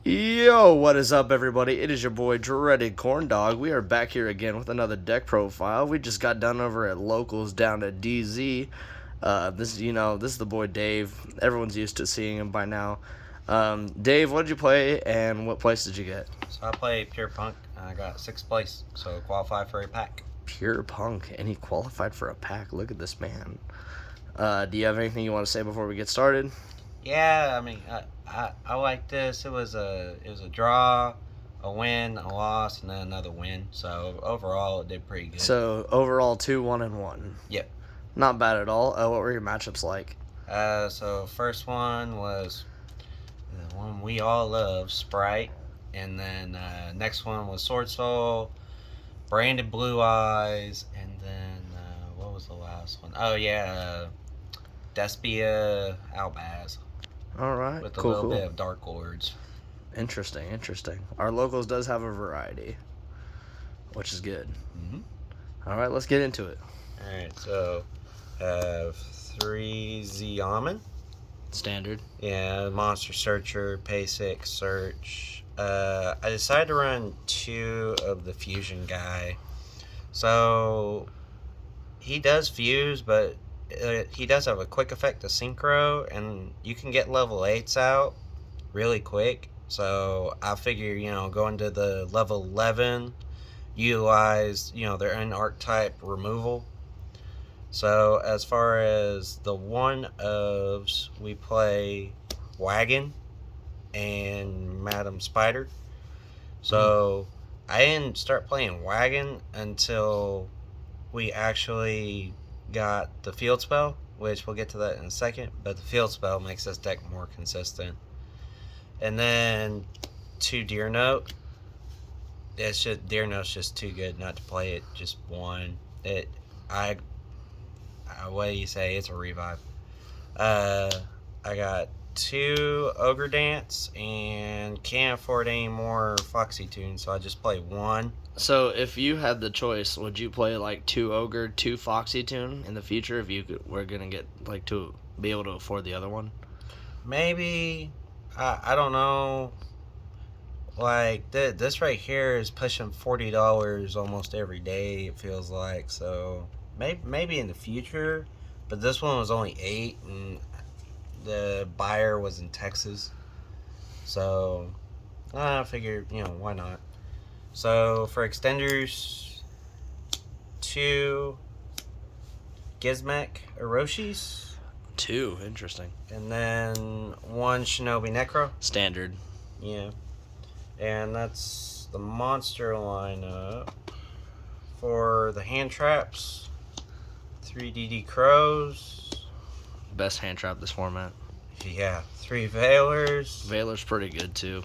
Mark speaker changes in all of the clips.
Speaker 1: Yo, what is up, everybody? It is your boy Dreaded Corn Dog. We are back here again with another deck profile. We just got done over at Locals down at DZ. This is the boy Dave. Everyone's used to seeing him by now. Dave, what did you play, and what place did you get?
Speaker 2: So I played P.U.N.K. I got 6th place, so qualified for a pack.
Speaker 1: P.U.N.K, and he qualified for a pack. Look at this man. Do you have anything you want to say before we get started?
Speaker 2: Yeah, I mean, I like this. It was a draw, a win, a loss, and then another win. So overall, it did pretty good.
Speaker 1: So overall, 2-1-1.
Speaker 2: Yep.
Speaker 1: Not bad at all. What were your matchups like?
Speaker 2: So first one was the one we all love, Sprite, and then next one was Sword Soul, Branded Blue Eyes, and then what was the last one? Oh yeah, Despia Albaz.
Speaker 1: All right,
Speaker 2: With a
Speaker 1: cool,
Speaker 2: little bit of Dark Lords.
Speaker 1: Interesting. Our Locals does have a variety, which is good. All right, let's get into it.
Speaker 2: All right, so have 3 Ziaman.
Speaker 1: Standard.
Speaker 2: Yeah, Monster Searcher, Pay 6, Search. I decided to run 2 of the Fusion guy. So he does fuse, but he does have a quick effect to synchro, and you can get level 8s out really quick. So I figure, going to the level 11, utilize, their own archetype removal. So as far as the 1-ofs, we play Wagon and Madam Spider. So I didn't start playing Wagon until we actually got the field spell, which we'll get to that in a second, but the field spell makes this deck more consistent. And then 2 Deer Note. Deer Note's just too good not to play it. Just one. What do you say? It's a revive. I got 2 Ogre Dance and can't afford any more Foxy Tunes, so I just play 1.
Speaker 1: So if you had the choice, would you play like 2 Ogre, 2 Foxy Tune in the future if you were gonna get like to be able to afford the other one?
Speaker 2: Maybe. I don't know. Like this right here is pushing $40 almost every day. It feels like, so maybe in the future. But this one was only 8, and the buyer was in Texas, so I figured, why not. So for extenders, 2 Gizmek Orochis.
Speaker 1: 2, interesting.
Speaker 2: And then 1 Shinobi Necro.
Speaker 1: Standard.
Speaker 2: Yeah. And that's the monster lineup. For the hand traps, 3 DD Crows.
Speaker 1: Best hand trap this format.
Speaker 2: Yeah, 3 Veilers.
Speaker 1: Veiler's pretty good too.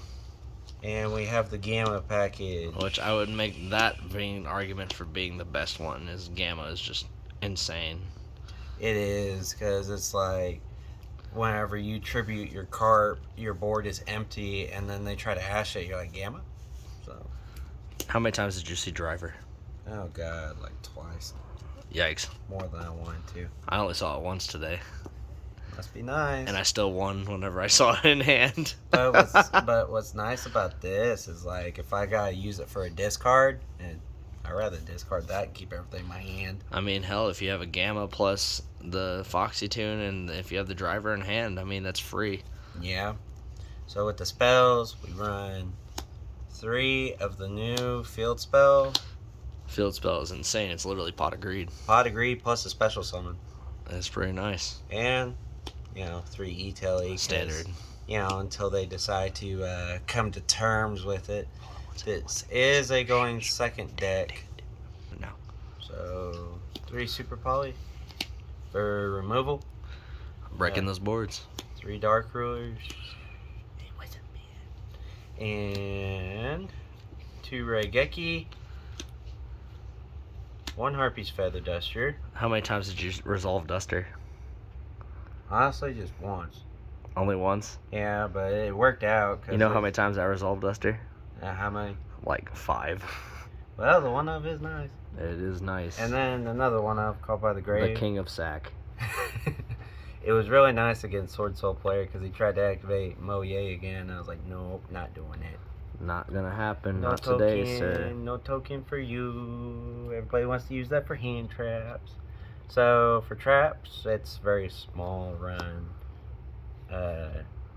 Speaker 2: And we have the Gamma package.
Speaker 1: Which I would make that being an argument for being the best one, is Gamma is just insane.
Speaker 2: It is, because it's like whenever you tribute your carp, your board is empty, and then they try to ash it, you're like, Gamma? So.
Speaker 1: How many times did you see Driver?
Speaker 2: Oh god, like twice.
Speaker 1: Yikes.
Speaker 2: More than I wanted to.
Speaker 1: I only saw it once today.
Speaker 2: Must be nice.
Speaker 1: And I still won whenever I saw it in hand.
Speaker 2: But what's nice about this is, like, if I gotta use it for a discard, and I'd rather discard that and keep everything in my hand.
Speaker 1: I mean, hell, if you have a Gamma plus the Foxy Tune, and if you have the Driver in hand, I mean, that's free.
Speaker 2: Yeah. So with the spells, we run 3 of the new field spell.
Speaker 1: Field spell is insane. It's literally Pot of Greed.
Speaker 2: Pot of Greed plus a special summon.
Speaker 1: That's pretty nice.
Speaker 2: And, 3 E-Telly.
Speaker 1: Standard.
Speaker 2: Until they decide to come to terms with it. This is a going second deck.
Speaker 1: No.
Speaker 2: So 3 Super Poly for removal.
Speaker 1: Breaking those boards.
Speaker 2: 3 Dark Rulers. And 2 Raigeki. 1 Harpy's Feather Duster.
Speaker 1: How many times did you resolve Duster?
Speaker 2: Honestly, just once.
Speaker 1: Only once?
Speaker 2: Yeah, but it worked out.
Speaker 1: You know how many times I resolved Duster?
Speaker 2: How many?
Speaker 1: Like 5.
Speaker 2: Well, the 1-of is nice.
Speaker 1: It is nice.
Speaker 2: And then another 1-of called by the Grave.
Speaker 1: The King of Sack.
Speaker 2: It was really nice against Sword Soul player because he tried to activate Moye again. I was like, nope, not doing it.
Speaker 1: Not gonna happen.
Speaker 2: No
Speaker 1: Not
Speaker 2: token,
Speaker 1: today, sir.
Speaker 2: no token for you. Everybody wants to use that for hand traps. So for traps, it's very small run.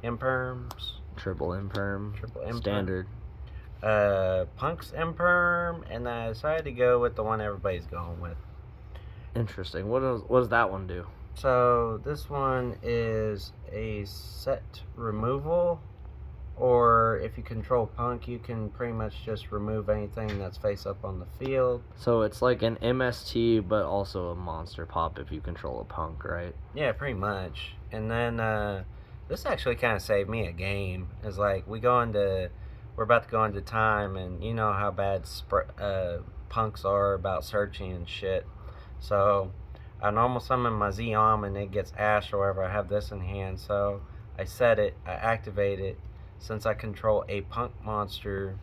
Speaker 2: Imperms,
Speaker 1: Triple imperm. Standard.
Speaker 2: Punk's Imperm, and I decided to go with the one everybody's going with.
Speaker 1: Interesting. What does that one do?
Speaker 2: So this one is a set removal, or if you control Punk, you can pretty much just remove anything that's face up on the field.
Speaker 1: So it's like an MST, but also a monster pop if you control a punk, right?
Speaker 2: Yeah, pretty much. And then this actually kind of saved me a game. It's like we're about to go into time, and you know how bad punks are about searching and shit. So I normal summon my Zeom and it gets Ash or whatever. I have this in hand, so I set it, I activate it. Since I control a punk monster,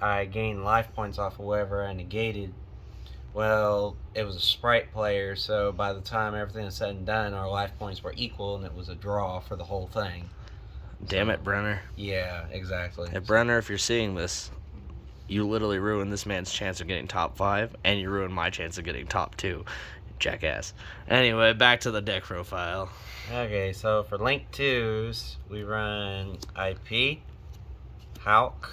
Speaker 2: I gain life points off of whatever I negated. Well, it was a sprite player, so by the time everything was said and done, our life points were equal, and it was a draw for the whole thing.
Speaker 1: Damn it, Brenner.
Speaker 2: Yeah, exactly.
Speaker 1: Hey, Brenner, if you're seeing this, you literally ruined this man's chance of getting top 5, and you ruined my chance of getting top 2. Jackass. Anyway, back to the deck profile.
Speaker 2: Okay, so for Link 2s, we run IP, Hulk,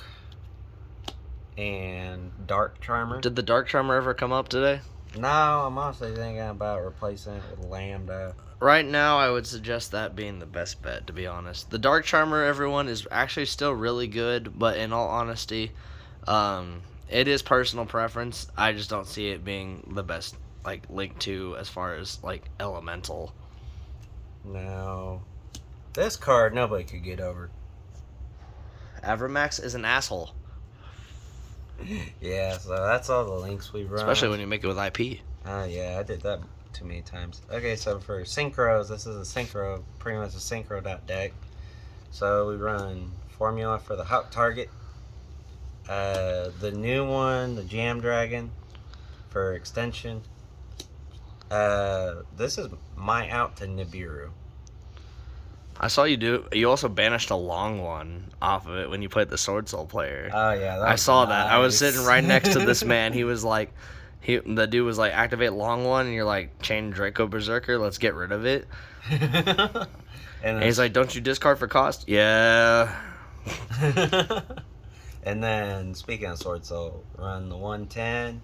Speaker 2: and Dark Charmer.
Speaker 1: Did the Dark Charmer ever come up today?
Speaker 2: No, I'm honestly thinking about replacing it with Lambda.
Speaker 1: Right now, I would suggest that being the best bet, to be honest. The Dark Charmer, everyone, is actually still really good, but in all honesty, it is personal preference. I just don't see it being the best, like, Link 2 as far as, like, elemental.
Speaker 2: No. This card, nobody could get over.
Speaker 1: Avramax is an asshole.
Speaker 2: Yeah, so that's all the links we run.
Speaker 1: Especially when you make it with IP.
Speaker 2: Oh, yeah, I did that too many times. Okay, so for synchros, this is a synchro, pretty much a synchro deck. So we run formula for the Hulk target. The new one, the Jam Dragon, for extension. This is my out to Nibiru.
Speaker 1: I saw you do. You also banished a long one off of it when you played the Sword Soul player.
Speaker 2: Oh yeah,
Speaker 1: I saw that. I was sitting right next to this man. He was like, the dude was like, activate long one, and you're like, chain Draco Berserker. Let's get rid of it. And he's like, don't you discard for cost? Yeah.
Speaker 2: And then speaking of Sword Soul, run the 110.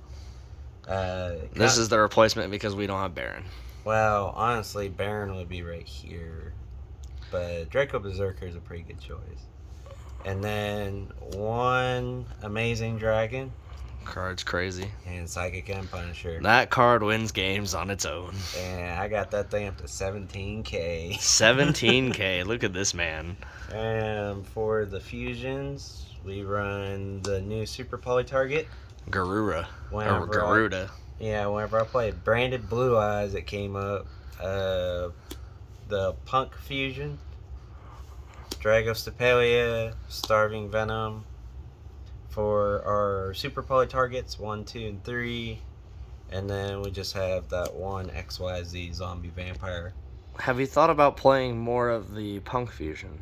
Speaker 1: This is the replacement because we don't have Baron.
Speaker 2: Well, honestly, Baron would be right here. But Draco Berserker is a pretty good choice. And then one Amazing Dragon.
Speaker 1: Card's crazy.
Speaker 2: And Psychic and Punisher.
Speaker 1: That card wins games on its own.
Speaker 2: And I got that thing up to 17K.
Speaker 1: 17K. Look at this man.
Speaker 2: And for the fusions, we run the new Super Poly Target.
Speaker 1: Garuda. Garuda.
Speaker 2: Whenever I played Branded Blue Eyes, it came up. The Punk Fusion, Dragostapelia, Starving Venom. For our Super Poly targets, 1, 2, and 3. And then we just have that one XYZ Zombie Vampire.
Speaker 1: Have you thought about playing more of the Punk Fusion?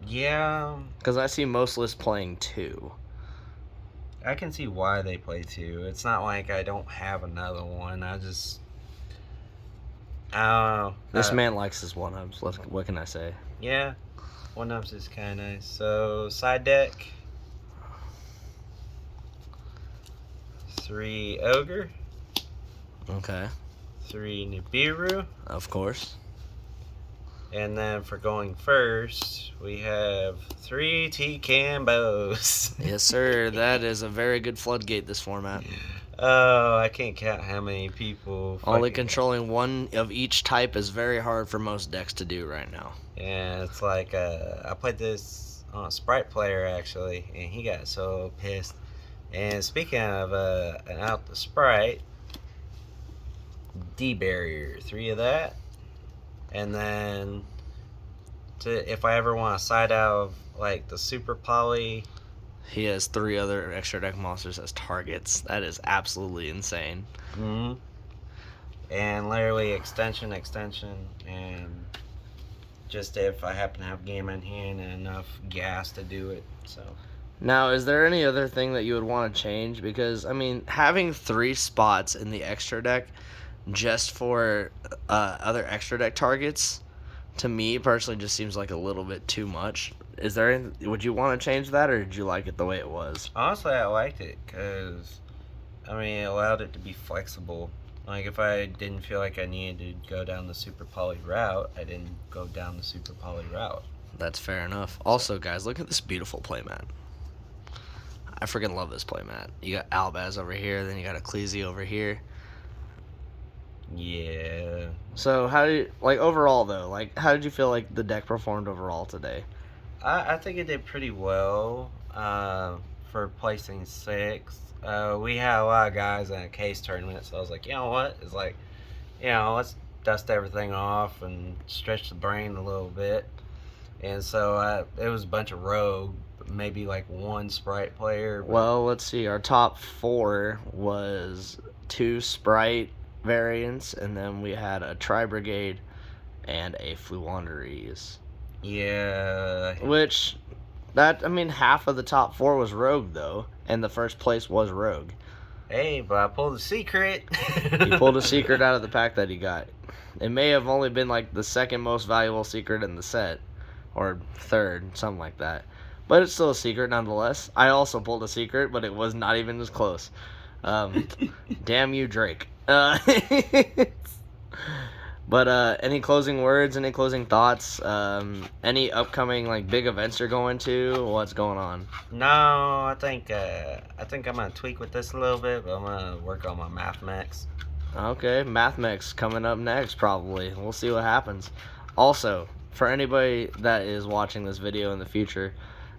Speaker 2: Yeah.
Speaker 1: Because I see most lists playing 2.
Speaker 2: I can see why they play 2. It's not like I don't have another one. I just... I don't know.
Speaker 1: This man likes his 1-ups. What can I say?
Speaker 2: Yeah. 1-ups is kind of nice. So, side deck. 3 Ogre.
Speaker 1: Okay.
Speaker 2: 3 Nibiru.
Speaker 1: Of course.
Speaker 2: And then for going first, we have 3 T-Cambos.
Speaker 1: Yes, sir. That is a very good floodgate, this format.
Speaker 2: Oh, I can't count how many people.
Speaker 1: Only controlling one of each type is very hard for most decks to do right now.
Speaker 2: Yeah, it's like, I played this on a Sprite player, actually, and he got so pissed. And speaking of an out the Sprite, D-Barrier, 3 of that. And then, if I ever want to side out of, like, the Super Poly...
Speaker 1: He has 3 other extra deck monsters as targets. That is absolutely insane.
Speaker 2: Mm-hmm. and literally extension, and just if I happen to have game in hand and enough gas to do it. So
Speaker 1: Now, is there any other thing that you would want to change? Because, I mean, having 3 spots in the extra deck just for other extra deck targets, to me personally, just seems like a little bit too much. Would you want to change that, or did you like it the way it was?
Speaker 2: honestly, I liked it because it allowed it to be flexible. Like if I didn't feel like I needed to go down the super poly route, I didn't go down the super poly route.
Speaker 1: That's fair enough. Also, guys, look at this beautiful playmat. I freaking love this playmat. You got Albaz over here, then you got Ecclesi over here.
Speaker 2: Yeah.
Speaker 1: So overall though, how did you feel like the deck performed overall today?
Speaker 2: I think it did pretty well for placing 6th. We had a lot of guys in a case tournament, so I was like, you know what? It's like, let's dust everything off and stretch the brain a little bit. And so it was a bunch of rogue, maybe like 1 sprite player.
Speaker 1: Well, let's see. Our top 4 was 2 sprite variants, and then we had a Tri-Brigade and a Fluanderies.
Speaker 2: Yeah.
Speaker 1: Which, half of the top 4 was rogue, though, and the first place was rogue.
Speaker 2: Hey, but I pulled a secret.
Speaker 1: He pulled a secret out of the pack that he got. It may have only been like the second most valuable secret in the set, or third, something like that. But it's still a secret nonetheless. I also pulled a secret, but it was not even as close. Damn you, Drake. But any closing words, any closing thoughts, any upcoming big events you're going to? What's going on?
Speaker 2: No, I think I'm gonna tweak with this a little bit, but I'm gonna work on my math mechs.
Speaker 1: Okay, Math Mix coming up next probably. We'll see what happens. Also, for anybody that is watching this video in the future,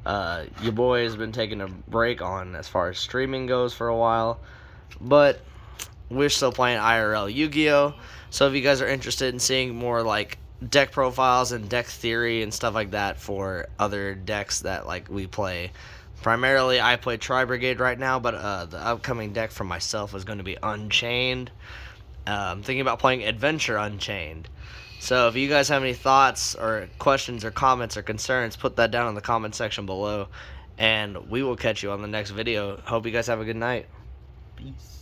Speaker 1: your boy has been taking a break on as far as streaming goes for a while, but we're still playing IRL Yu-Gi-Oh! So if you guys are interested in seeing more deck profiles and deck theory and stuff like that for other decks that we play, primarily I play Tri-Brigade right now, but the upcoming deck for myself is going to be Unchained. I'm thinking about playing Adventure Unchained. So if you guys have any thoughts or questions or comments or concerns, put that down in the comment section below, and we will catch you on the next video. Hope you guys have a good night.
Speaker 2: Peace.